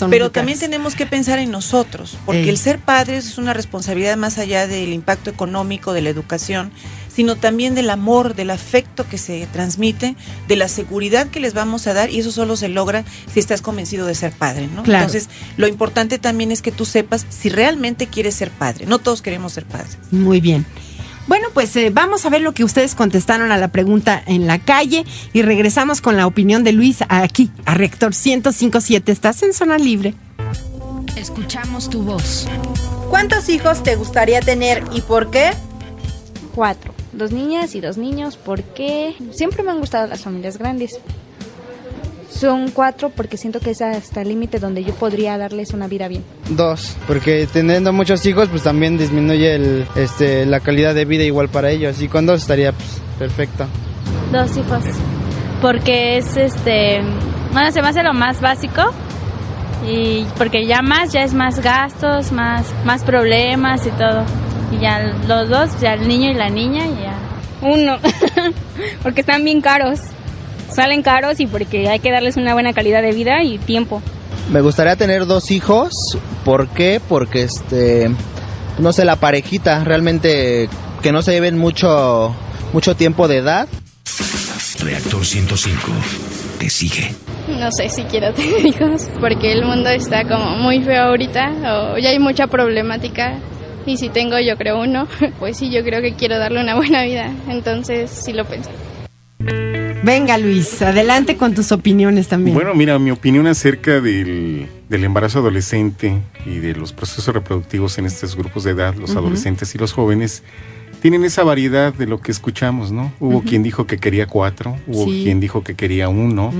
Pero también tenemos que pensar en nosotros, porque el ser padres es una responsabilidad más allá del impacto económico, de la educación, sino también del amor, del afecto que se transmite, de la seguridad que les vamos a dar, y eso solo se logra si estás convencido de ser padre, ¿no? Claro. Entonces, lo importante también es que tú sepas si realmente quieres ser padre. No todos queremos ser padres. Muy bien. Bueno, pues vamos a ver lo que ustedes contestaron a la pregunta en la calle y regresamos con la opinión de Luis aquí, a Reactor 105.7. Estás en Zona Libre. Escuchamos tu voz. ¿Cuántos hijos te gustaría tener y por qué? 4. 2 niñas y 2 niños, porque siempre me han gustado las familias grandes. Son 4 porque siento que es hasta el límite donde yo podría darles una vida bien. 2, porque teniendo muchos hijos pues también disminuye la calidad de vida igual para ellos, y con 2 estaría pues perfecto. 2 hijos, porque es bueno, se me hace lo más básico, y porque ya es más gastos, más problemas y todo. Y ya los 2, ya el niño y la niña, y ya. 1, porque están bien caros. Salen caros y porque hay que darles una buena calidad de vida y tiempo. Me gustaría tener 2 hijos. ¿Por qué? Porque no sé, la parejita, realmente que no se lleven mucho tiempo de edad. Reactor 105 te sigue. No sé si quiero tener hijos, porque el mundo está como muy feo ahorita, o ya hay mucha problemática. Y si tengo, yo creo 1, pues sí, yo creo que quiero darle una buena vida. Entonces sí lo pensé. Venga, Luis, adelante con tus opiniones también. Bueno, mira, mi opinión acerca del embarazo adolescente y de los procesos reproductivos en estos grupos de edad, los adolescentes y los jóvenes, tienen esa variedad de lo que escuchamos, ¿no? Hubo quien dijo que quería 4, hubo quien dijo que quería 1.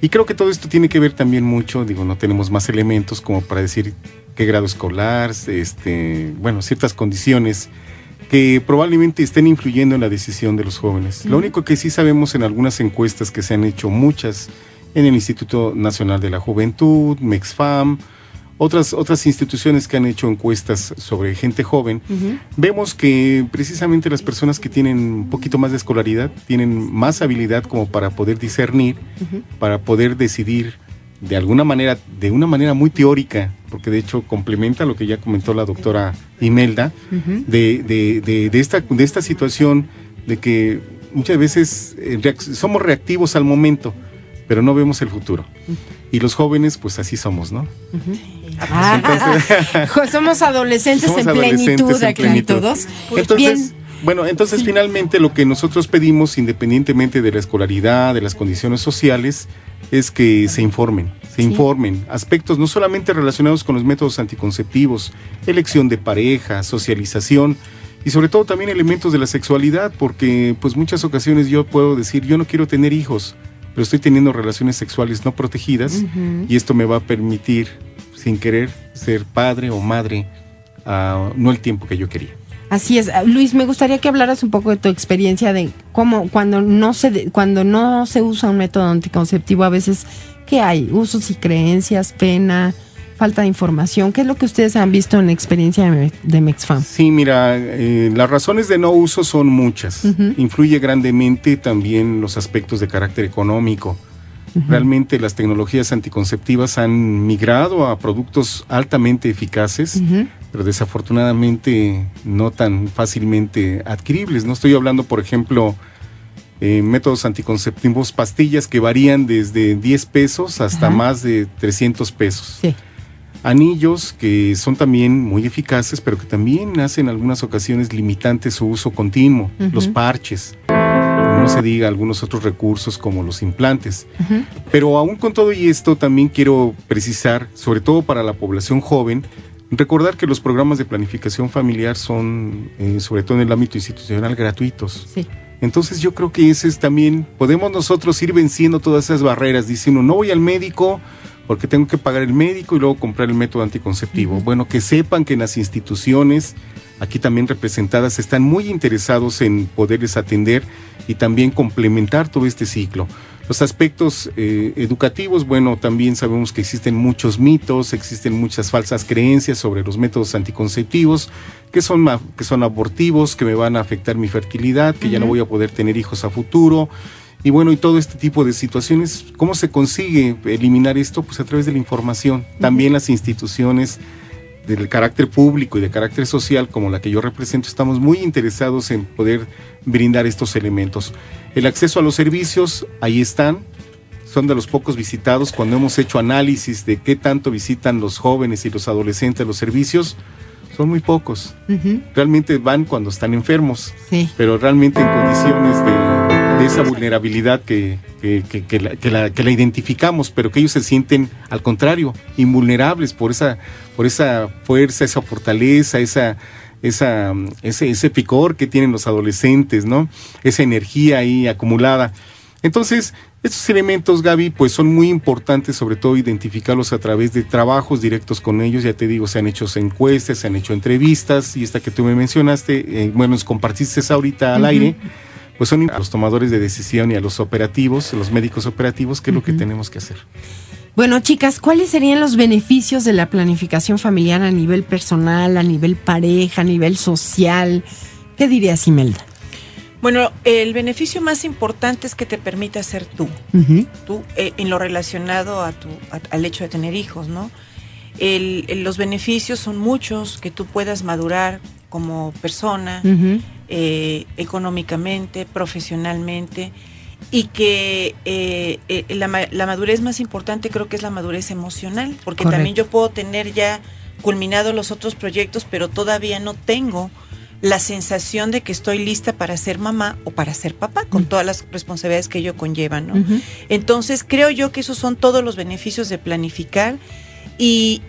Y creo que todo esto tiene que ver también mucho, no tenemos más elementos como para decir qué grado escolar, ciertas condiciones que probablemente estén influyendo en la decisión de los jóvenes. Lo único que sí sabemos en algunas encuestas que se han hecho, muchas en el Instituto Nacional de la Juventud, Mexfam, otras instituciones que han hecho encuestas sobre gente joven, vemos que precisamente las personas que tienen un poquito más de escolaridad tienen más habilidad como para poder discernir, para poder decidir de una manera muy teórica, porque de hecho complementa lo que ya comentó la doctora Imelda, de esta situación de que muchas veces somos reactivos al momento, pero no vemos el futuro. Y los jóvenes, pues así somos, ¿no? Somos adolescentes en plenitud aquí todos. Entonces finalmente lo que nosotros pedimos, independientemente de la escolaridad, de las condiciones sociales, es que se informen aspectos no solamente relacionados con los métodos anticonceptivos, elección de pareja, socialización, y sobre todo también elementos de la sexualidad, porque pues muchas ocasiones yo puedo decir, yo no quiero tener hijos, pero estoy teniendo relaciones sexuales no protegidas, y esto me va a permitir, sin querer, ser padre o madre no el tiempo que yo quería. Así es. Luis, me gustaría que hablaras un poco de tu experiencia de cómo cuando no se usa un método anticonceptivo, a veces, ¿qué hay? Usos y creencias, pena, falta de información. ¿Qué es lo que ustedes han visto en la experiencia de Mexfam? Sí, mira, las razones de no uso son muchas. Influye grandemente también los aspectos de carácter económico. Realmente las tecnologías anticonceptivas han migrado a productos altamente eficaces, pero desafortunadamente no tan fácilmente adquiribles. No estoy hablando, por ejemplo, métodos anticonceptivos, pastillas que varían desde 10 pesos hasta más de 300 pesos. Sí. Anillos que son también muy eficaces, pero que también hacen en algunas ocasiones limitantes su uso continuo. Los parches. No se diga algunos otros recursos como los implantes. Pero aún con todo y esto también quiero precisar, sobre todo para la población joven, recordar que los programas de planificación familiar son, sobre todo en el ámbito institucional, gratuitos. Sí. Entonces yo creo que ese es también, podemos nosotros ir venciendo todas esas barreras. Dice uno, no voy al médico porque tengo que pagar el médico y luego comprar el método anticonceptivo. Bueno, que sepan que en las instituciones aquí también representadas están muy interesados en poderles atender y también complementar todo este ciclo. Los aspectos educativos, bueno, también sabemos que existen muchos mitos, existen muchas falsas creencias sobre los métodos anticonceptivos, que son abortivos, que me van a afectar mi fertilidad, que ya no voy a poder tener hijos a futuro. Y bueno, y todo este tipo de situaciones, ¿cómo se consigue eliminar esto? Pues a través de la información. También las instituciones del carácter público y de carácter social, como la que yo represento, estamos muy interesados en poder brindar estos elementos. El acceso a los servicios, ahí están, son de los pocos visitados. Cuando hemos hecho análisis de qué tanto visitan los jóvenes y los adolescentes los servicios, son muy pocos. Realmente van cuando están enfermos, pero realmente en condiciones de esa vulnerabilidad que la identificamos, pero que ellos se sienten, al contrario, invulnerables por esa fuerza, esa fortaleza, ese picor que tienen los adolescentes, ¿no? Esa energía ahí acumulada. Entonces, estos elementos, Gaby, pues son muy importantes, sobre todo identificarlos a través de trabajos directos con ellos. Ya te digo, se han hecho encuestas, se han hecho entrevistas, y esta que tú me mencionaste, nos compartiste ahorita al aire, pues son a los tomadores de decisión y a los operativos, los médicos operativos, que es lo que tenemos que hacer. Bueno, chicas, ¿cuáles serían los beneficios de la planificación familiar a nivel personal, a nivel pareja, a nivel social? ¿Qué dirías, Imelda? Bueno, el beneficio más importante es que te permita ser tú, en lo relacionado al hecho de tener hijos, ¿no? Los beneficios son muchos, que tú puedas madurar como persona, económicamente, profesionalmente, y que la madurez más importante creo que es la madurez emocional, porque también yo puedo tener ya culminados los otros proyectos, pero todavía no tengo la sensación de que estoy lista para ser mamá o para ser papá, con todas las responsabilidades que ello conlleva, ¿no? Entonces creo yo que esos son todos los beneficios de planificar. Y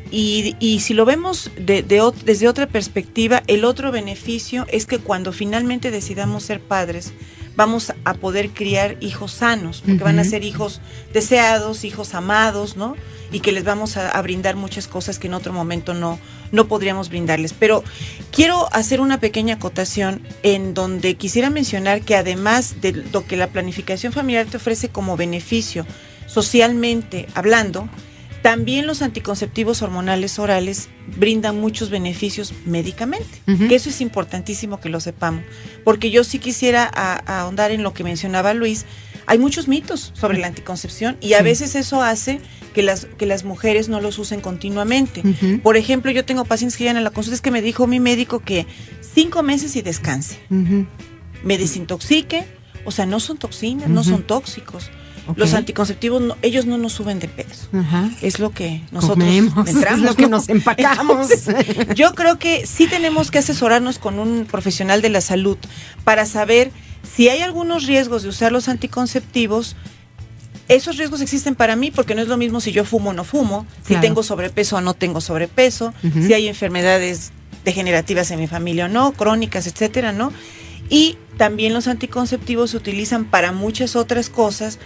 si lo vemos desde otra perspectiva, el otro beneficio es que cuando finalmente decidamos ser padres, vamos a poder criar hijos sanos, porque van a ser hijos deseados, hijos amados, ¿no? Y que les vamos a brindar muchas cosas que en otro momento no podríamos brindarles. Pero quiero hacer una pequeña acotación en donde quisiera mencionar que además de lo que la planificación familiar te ofrece como beneficio socialmente hablando, también los anticonceptivos hormonales orales brindan muchos beneficios médicamente, que eso es importantísimo que lo sepamos, porque yo sí quisiera ahondar en lo que mencionaba Luis. Hay muchos mitos sobre la anticoncepción y a veces eso hace que las mujeres no los usen continuamente. Por ejemplo, yo tengo pacientes que llegan a la consulta, es que me dijo mi médico que 5 meses y descanse, me desintoxique, o sea, no son toxinas, no son tóxicos. Los anticonceptivos, ellos no nos suben de peso. Es lo que nosotros comemos, entramos, es lo que nos empacamos. Entonces, yo creo que sí tenemos que asesorarnos con un profesional de la salud para saber si hay algunos riesgos de usar los anticonceptivos. Esos riesgos existen para mí porque no es lo mismo si yo fumo o no fumo, si tengo sobrepeso o no tengo sobrepeso, si hay enfermedades degenerativas en mi familia o no, crónicas, etcétera, ¿no? Y también los anticonceptivos se utilizan para muchas otras cosas,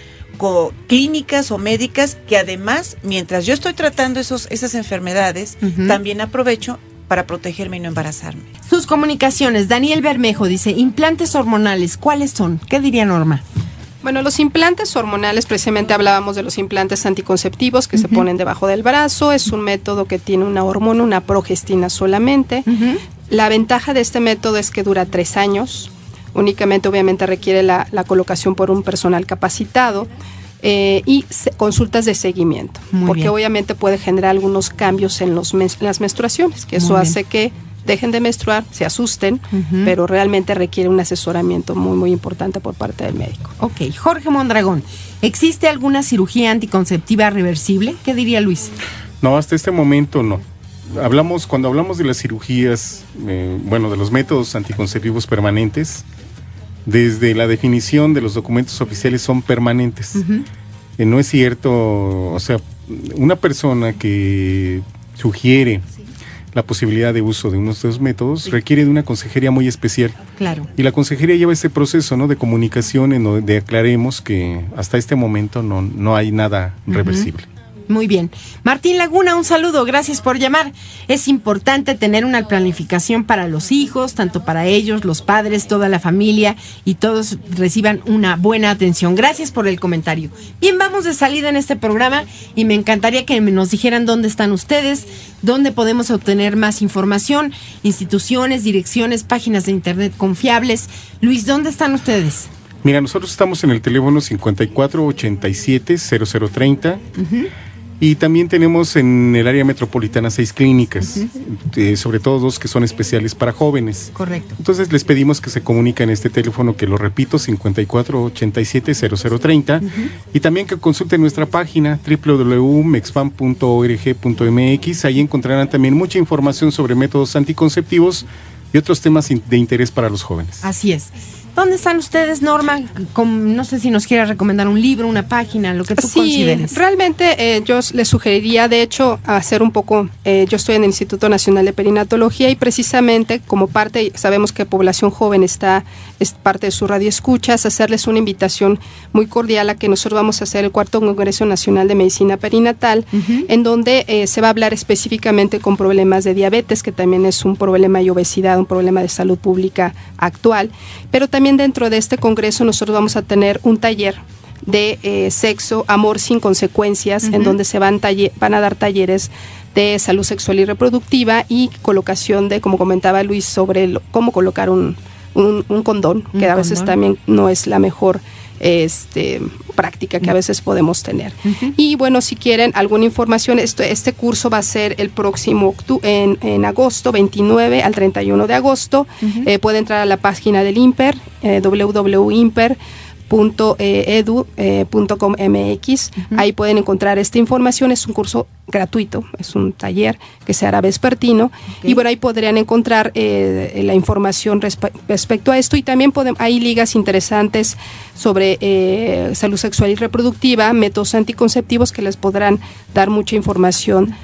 clínicas o médicas, que además, mientras yo estoy tratando esas enfermedades, también aprovecho para protegerme y no embarazarme. Sus comunicaciones. Daniel Bermejo dice, implantes hormonales, ¿cuáles son? ¿Qué diría Norma? Bueno, los implantes hormonales, precisamente hablábamos de los implantes anticonceptivos que se ponen debajo del brazo. Es un método que tiene una hormona, una progestina solamente. La ventaja de este método es que dura 3 años. Únicamente, obviamente, requiere la colocación por un personal capacitado y consultas de seguimiento. Porque obviamente puede generar algunos cambios en las menstruaciones, que eso hace que dejen de menstruar, se asusten, pero realmente requiere un asesoramiento muy, muy importante por parte del médico. Ok, Jorge Mondragón, ¿existe alguna cirugía anticonceptiva reversible? ¿Qué diría Luis? No, hasta este momento no. Cuando hablamos de las cirugías, de los métodos anticonceptivos permanentes, desde la definición de los documentos oficiales son permanentes. No es cierto, o sea, una persona que sugiere la posibilidad de uso de unos de los métodos requiere de una consejería muy especial. Claro. Y la consejería lleva este proceso, ¿no?, de comunicación en donde aclaremos que hasta este momento no hay nada reversible. Muy bien. Martín Laguna, un saludo, gracias por llamar. Es importante tener una planificación para los hijos, tanto para ellos, los padres, toda la familia, y todos reciban una buena atención. Gracias por el comentario. Bien, vamos de salida en este programa y me encantaría que nos dijeran dónde están ustedes, dónde podemos obtener más información, instituciones, direcciones, páginas de internet confiables. Luis, ¿dónde están ustedes? Mira, nosotros estamos en el teléfono 5487-0030. Y también tenemos en el área metropolitana 6 clínicas, sobre todo 2 que son especiales para jóvenes. Correcto. Entonces les pedimos que se comuniquen en este teléfono, que lo repito, 5487-0030, y también que consulten nuestra página www.mexfam.org.mx. Ahí encontrarán también mucha información sobre métodos anticonceptivos y otros temas de interés para los jóvenes. Así es. ¿Dónde están ustedes, Norma? No sé si nos quieras recomendar un libro, una página, lo que tú consideres. Realmente yo les sugeriría, de hecho, hacer un poco, yo estoy en el Instituto Nacional de Perinatología y precisamente como parte, sabemos que población joven es parte de su radioescuchas, hacerles una invitación muy cordial a que nosotros vamos a hacer el 4º Congreso Nacional de Medicina Perinatal, en donde se va a hablar específicamente con problemas de diabetes, que también es un problema, y obesidad, un problema de salud pública actual, pero también dentro de este congreso nosotros vamos a tener un taller de sexo, amor sin consecuencias, en donde se van a dar talleres de salud sexual y reproductiva y colocación de, como comentaba Luis, sobre cómo colocar un condón, que a veces también no es la mejor práctica que a veces podemos tener. Y bueno, si quieren alguna información, este curso va a ser el próximo en agosto, 29 al 31 de agosto. Puede entrar a la página del INPER, www.imper.edu.com.mx. Ahí pueden encontrar esta información. Es un curso gratuito, es un taller que se hará vespertino, y bueno, ahí podrían encontrar la información respecto a esto, y también hay ligas interesantes sobre salud sexual y reproductiva, métodos anticonceptivos, que les podrán dar mucha información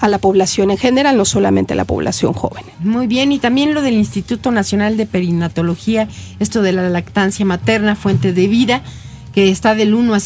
a la población en general, no solamente a la población joven. Muy bien, y también lo del Instituto Nacional de Perinatología, esto de la lactancia materna, fuente de vida, que está del 1 al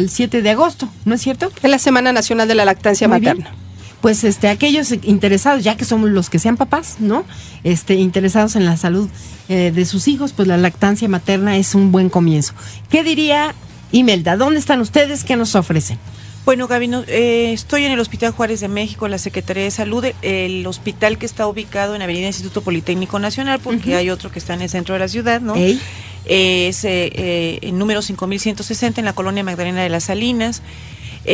7 de agosto, ¿no es cierto? Es la Semana Nacional de la Lactancia Materna. Bien. Pues aquellos interesados, ya que somos los que sean papás, ¿no? Interesados en la salud de sus hijos, pues la lactancia materna es un buen comienzo. ¿Qué diría Imelda? ¿Dónde están ustedes? ¿Qué nos ofrecen? Bueno, Gaby, estoy en el Hospital Juárez de México, la Secretaría de Salud, el hospital que está ubicado en Avenida Instituto Politécnico Nacional, porque hay otro que está en el centro de la ciudad, ¿no? Es el número 5160 en la colonia Magdalena de las Salinas.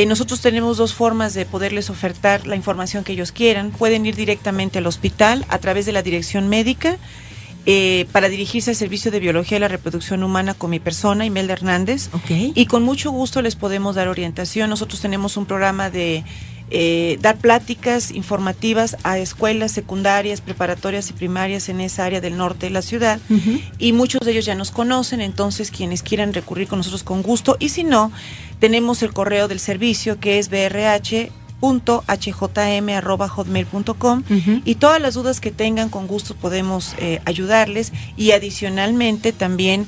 Nosotros tenemos 2 formas de poderles ofertar la información que ellos quieran. Pueden ir directamente al hospital a través de la dirección médica, para dirigirse al servicio de biología y la reproducción humana con mi persona, Imelda Hernández, y con mucho gusto les podemos dar orientación. Nosotros tenemos un programa de dar pláticas informativas a escuelas secundarias, preparatorias y primarias en esa área del norte de la ciudad, y muchos de ellos ya nos conocen, entonces quienes quieran recurrir con nosotros con gusto, y si no, tenemos el correo del servicio, que es brh.hjm@hotmail.com, y todas las dudas que tengan con gusto podemos ayudarles, y adicionalmente también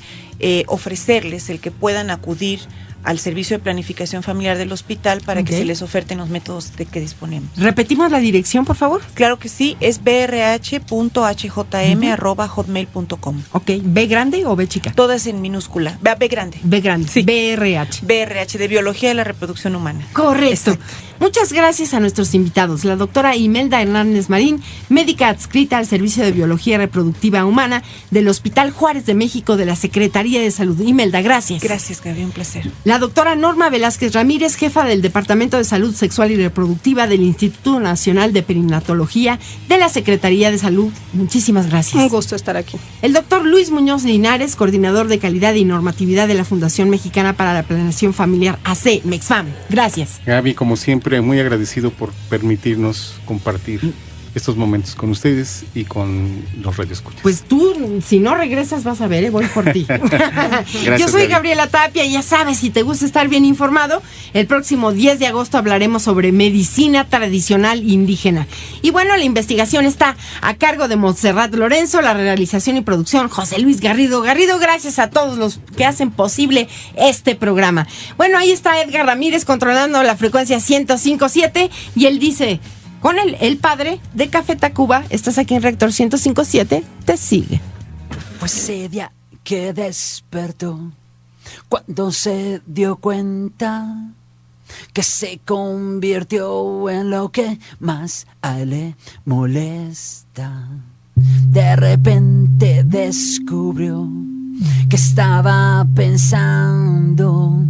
ofrecerles el que puedan acudir al servicio de planificación familiar del hospital para que se les oferten los métodos de que disponemos. ¿Repetimos la dirección, por favor? Claro que sí, es brh.hjm@hotmail.com. Ok, ¿B grande o B chica? Todas en minúscula. B grande. B grande, sí. BRH. BRH, de Biología de la Reproducción Humana. Correcto. Exacto. Muchas gracias a nuestros invitados. La doctora Imelda Hernández Marín, médica adscrita al Servicio de Biología Reproductiva Humana del Hospital Juárez de México de la Secretaría de Salud. Imelda, gracias. Gracias, Gaby, un placer. La doctora Norma Velázquez Ramírez, jefa del Departamento de Salud Sexual y Reproductiva del Instituto Nacional de Perinatología de la Secretaría de Salud. Muchísimas gracias. Un gusto estar aquí. El doctor Luis Muñoz Linares, coordinador de calidad y normatividad de la Fundación Mexicana para la Planeación Familiar, AC, MEXFAM. Gracias. Gaby, como siempre, muy agradecido por permitirnos compartir estos momentos con ustedes y con los radioescuchas. Pues tú, si no regresas, vas a ver, voy por ti. Gracias, Yo soy Gaby. Gabriela Tapia y ya sabes, si te gusta estar bien informado, el próximo 10 de agosto hablaremos sobre medicina tradicional indígena. Y bueno, la investigación está a cargo de Montserrat Lorenzo, la realización y producción José Luis Garrido. Garrido, gracias a todos los que hacen posible este programa. Bueno, ahí está Edgar Ramírez controlando la frecuencia 105.7 y él dice... Con el padre de Café Tacuba, estás aquí en Reactor 105.7, te sigue. Fue ese día que despertó cuando se dio cuenta que se convirtió en lo que más a él le molesta. De repente descubrió que estaba pensando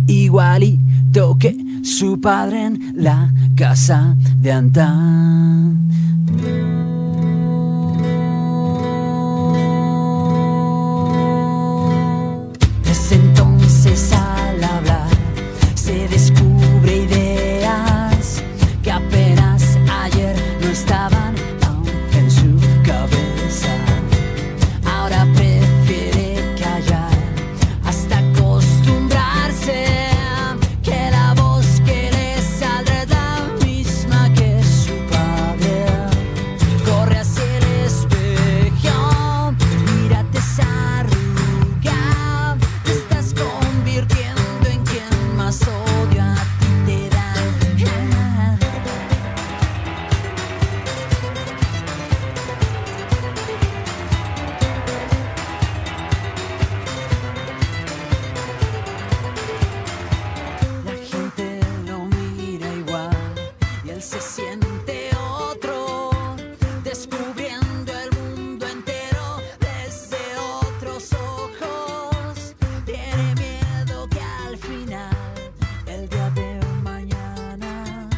igualito que su padre en la casa de antaño. Desde entonces al hablar se descubre ideas que apenas ayer no estaban aún en su cabeza. Ahora prefiere callar hasta acostumbrarse que la voz que le saldrá es la misma que su padre. Corre hacia el espejo, mírate esa arruga, te estás convirtiendo en quien más odio a ti te da. La gente lo mira igual y él se siente otro, descubriendo el mundo entero desde otros ojos. Tiene miedo que al final, el día de mañana,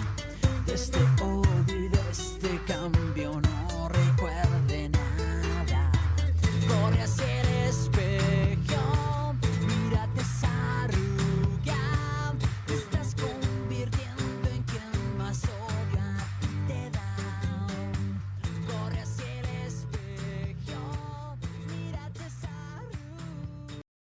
de este odio y de este cambio